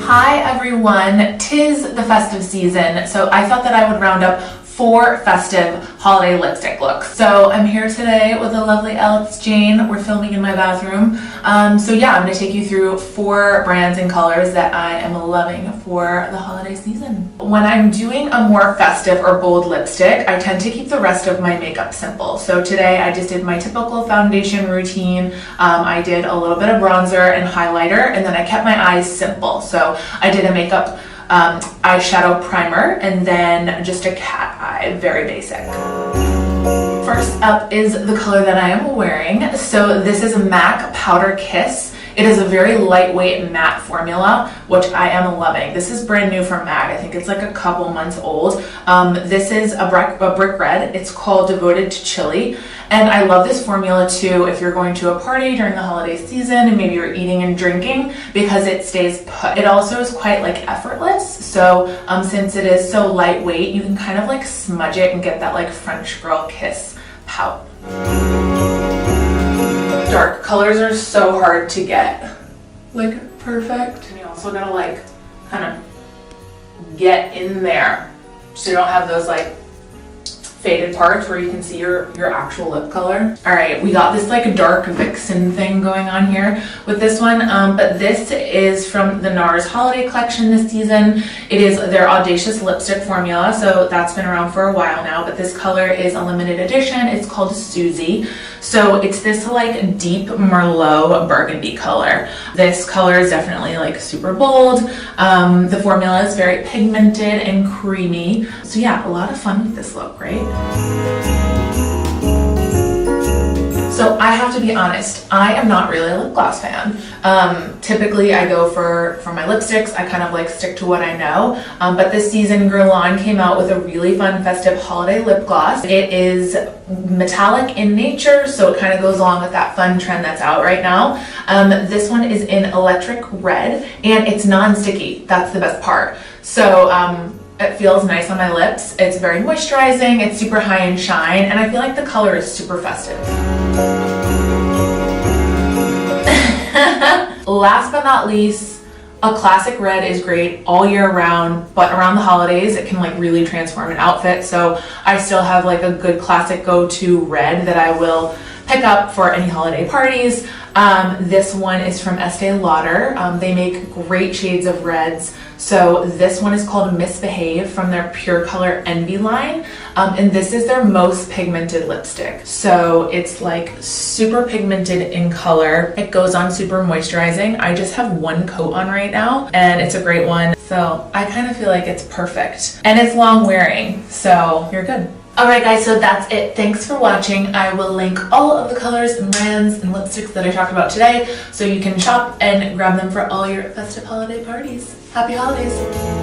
Hi everyone, 'tis the festive season, so I thought that I would round up 4 festive holiday lipstick looks. So I'm here today with the lovely Alex Jane. We're filming in my bathroom. So yeah, I'm gonna take you through 4 brands and colors that I am loving for the holiday season. When I'm doing a more festive or bold lipstick, I tend to keep the rest of my makeup simple. So today I just did my typical foundation routine. I did a little bit of bronzer and highlighter, and then I kept my eyes simple. So I did a makeup eyeshadow primer and then just a cat eye, very basic. First up is the color that I am wearing. So this is MAC Powder Kiss. It is a very lightweight matte formula, which I am loving. This is brand new from MAC. I think it's like a couple months old. This is a brick red. It's called Devoted to Chili. And I love this formula too if you're going to a party during the holiday season and maybe you're eating and drinking, because it stays put. It also is quite like effortless. So since it is so lightweight, you can kind of like smudge it and get that like French girl kiss pout. Dark colors are so hard to get like perfect, and you also gotta like kind of get in there so you don't have those like faded parts where you can see your actual lip color. All right, we got this like dark vixen thing going on here with this one, but this is from the Nars holiday collection this season. It is their audacious lipstick formula, so that's been around for a while now, but this color is a limited edition. It's called Siouxsie. So it's this like deep Merlot burgundy color. This color is definitely like super bold. The formula is very pigmented and creamy. So yeah, a lot of fun with this look, right? So I have to be honest, I am not really a lip gloss fan. Typically I go for my lipsticks, I kind of like stick to what I know. But this season Guerlain came out with a really fun festive holiday lip gloss. It is metallic in nature, so it kind of goes along with that fun trend that's out right now. This one is in electric red and it's non-sticky. That's the best part. So it feels nice on my lips. It's very moisturizing, it's super high in shine, and I feel like the color is super festive. Last but not least, a classic red is great all year round, but around the holidays it can like really transform an outfit. So I still have like a good classic go-to red that I will pick up for any holiday parties. This one is from ESTEE Lauder. They make great shades of reds. So this one is called Misbehave from their Pure Color Envy line. And this is their most pigmented lipstick. So it's like super pigmented in color. It goes on super moisturizing. I just have one coat on right now and it's a great one. So I kind of feel like it's perfect. And it's long wearing, so you're good. Alright guys, so that's it. Thanks for watching. I will link all of the colors and brands and lipsticks that I talked about today so you can shop and grab them for all your festive holiday parties. Happy holidays!